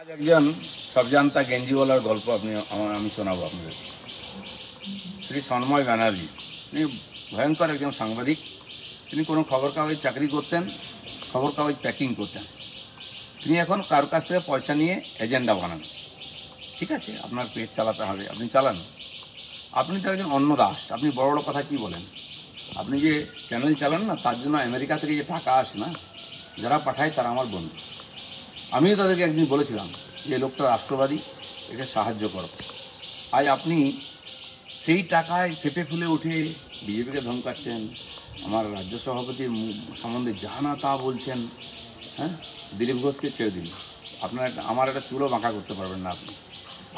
আজ একজন সবজান্তা গেঞ্জিওয়ালার গল্প আমি শোনাবো আপনাদের। শ্রী সন্ময় ব্যানার্জি, তিনি ভয়ঙ্কর একজন সাংবাদিক। তিনি কোনো খবর কাগজ চাকরি করতেন, খবর কাগজ প্যাকিং করতেন। তিনি এখন কারোর কাছ থেকে পয়সা নিয়ে এজেন্ডা বানান। ঠিক আছে, আপনার পেট চালাতে হবে, আপনি চালান। আপনি তো একজন অন্য দাস, আপনি বড় বড় কথা কি বলেন? আপনি যে চ্যানেল চালান না, তার জন্য আমেরিকা থেকে যে টাকা আসে না, যারা পাঠায় তারা আমার বন্ধু। আমিও তাদেরকে একদিন বলেছিলাম যে লোকটা রাষ্ট্রবাদী, একে সাহায্য করো। আজ আপনি সেই টাকায় ফেপে ফুলে উঠে বিজেপিকে ধমকাচ্ছেন, আমার রাজ্য সভাপতির সম্বন্ধে যা না তা বলছেন। হ্যাঁ, দিলীপ ঘোষকে ছেড়ে দিন, আপনার আমার একটা চুলো বাঁকা করতে পারবেন না। আপনি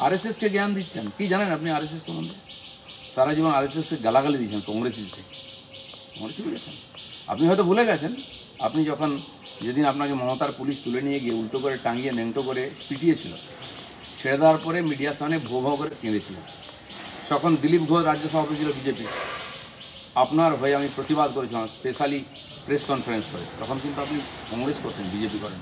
আরএসএসকে জ্ঞান দিচ্ছেন, কি জানেন আপনি আরএসএস সম্বন্ধে? সারা জীবন আরএসএসকে গালাগালি দিয়েছেন, কংগ্রেসিতে বুঝেছেন। আপনি হয়তো ভুলে গেছেন, আপনি যখন যেদিন আপনাকে মমতার পুলিশ তুলে নিয়ে গিয়ে উল্টো করে টাঙিয়ে নেংটো করে পিটিয়েছিল, ছেড়ে দেওয়ার পরে মিডিয়ার সামনে ভো ভো করে কেঁদেছিল। তখন দিলীপ ঘোষ রাজ্য সভাপতি ছিল বিজেপি, আপনার হয়ে আমি প্রতিবাদ করেছিলাম, স্পেশালি প্রেস কনফারেন্স করে। তখন কিন্তু আপনি কংগ্রেস করতেন, বিজেপি করেন।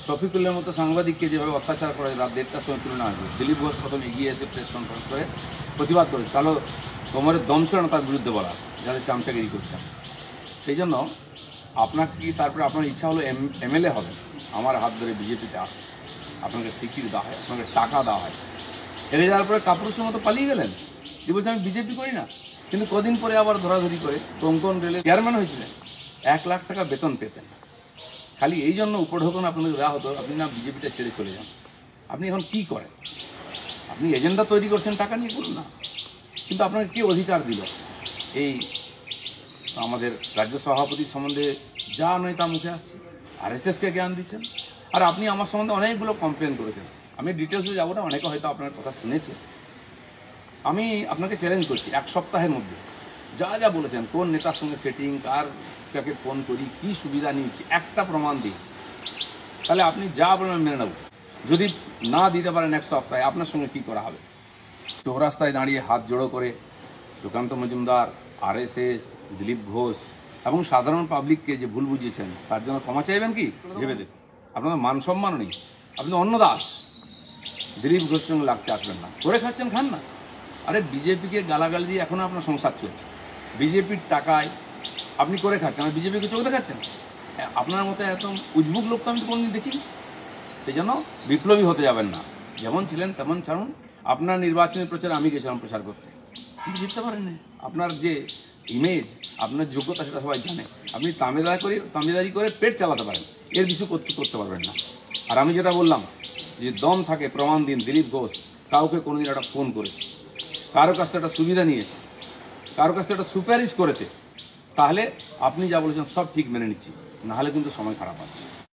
শফিকুল্লের মতো সাংবাদিককে যেভাবে অত্যাচার করে রাত 1টার সময় তুলে নেওয়া হয়েছে, দিলীপ ঘোষ প্রথম এগিয়ে এসে প্রেস কনফারেন্স করে প্রতিবাদ করেছে। কালো কোমরের দম ছিল না তার বিরুদ্ধে বলা, যাদের চামচাগিরি করছেন। সেই জন্য আপনার কি তারপরে আপনার ইচ্ছা হলো এমএলএ হবে, আমার হাত ধরে বিজেপিতে আসে, আপনাকে টিকিট দেওয়া হয়, আপনাকে টাকা দেওয়া হয়। হেরে যাওয়ার পরে কাপুরুষের মতো পালিয়ে গেলেন, যে বলছে আমি বিজেপি করি না। কিন্তু কদিন পরে আবার ধরাধরি করে কোঙ্কন রেলে চেয়ারম্যান হয়েছিলেন, 1 লাখ টাকা বেতন পেতেন। খালি এই জন্য উপঢৌকন আপনাদের দেওয়া হতো, আপনি না বিজেপিটা ছেড়ে চলে যান। আপনি এখন কি করেন? আপনি এজেন্ডা তৈরি করছেন, টাকা নিয়ে করুন না। কিন্তু আপনাকে কে অধিকার দিল এই আমাদের রাজ্য সভাপতির সম্বন্ধে যা নয় তা মুখে আসছে? আরএসএসকে জ্ঞান দিচ্ছেন। আর আপনি আমার সম্বন্ধে অনেকগুলো কমপ্লেন করেছেন, আমি ডিটেলসে যাবো না, অনেকে হয়তো আপনার কথা শুনেছে। আমি আপনাকে চ্যালেঞ্জ করছি, 1 সপ্তাহের মধ্যে যা যা বলেছেন, কোন নেতার সঙ্গে সেটিং, কাকে ফোন করি, কী সুবিধা নিয়েছি, একটা প্রমাণ দিই, তাহলে আপনি যা বলেন মেনে নেব। যদি না দিতে পারেন 1 সপ্তাহে, আপনার সঙ্গে কী করা হবে? চৌরাস্তায় দাঁড়িয়ে হাত জোড়ো করে সুকান্ত মজুমদার, আরএসএস, দিলীপ ঘোষ এবং সাধারণ পাবলিককে যে ভুল বুঝিয়েছেন, তার জন্য ক্ষমা চাইবেন কি? ভেবে দেখুন, আপনাদের মান সম্মান নেই, আপনি অন্য দাস। দিলীপ ঘোষের সঙ্গে লাগতে আসবেন না, করে খাচ্ছেন খান না। আরে বিজেপিকে গালাগালি দিয়ে এখনও আপনার সংসার চলছে, বিজেপির টাকায় আপনি করে খাচ্ছেন, আর বিজেপিকে চোখ দেখাচ্ছেন। আপনার মতো এত উজবুক লোক তো আমি তো কোনোদিন দেখিনি। সেই জন্য বিপ্লবী হতে যাবেন না, যেমন ছিলেন তেমন ছাড়ুন। আপনার নির্বাচনী প্রচারে আমি গেছিলাম প্রচার করতে, কিন্তু জিততে পারেননি। আপনার যে ইমেজ, আপনার যোগ্যতা, সেটা সবাই জানে। আপনি তামিলদারি করে পেট চালাতে পারেন, এর কিছু করতে পারবেন না। আর আমি যেটা বললাম, যে দম থাকে প্রমাণ দিন। দিলীপ ঘোষ কাউকে কোনোদিন একটা ফোন করেছে, কারো কাছ থেকে একটা সুবিধা নিয়েছে, কারো কাছ থেকে একটা সুপারিশ করেছে, তাহলে আপনি যা বলেছেন সব ঠিক মেনে নিচ্ছি, নাহলে কিন্তু সময় খারাপ আসছে।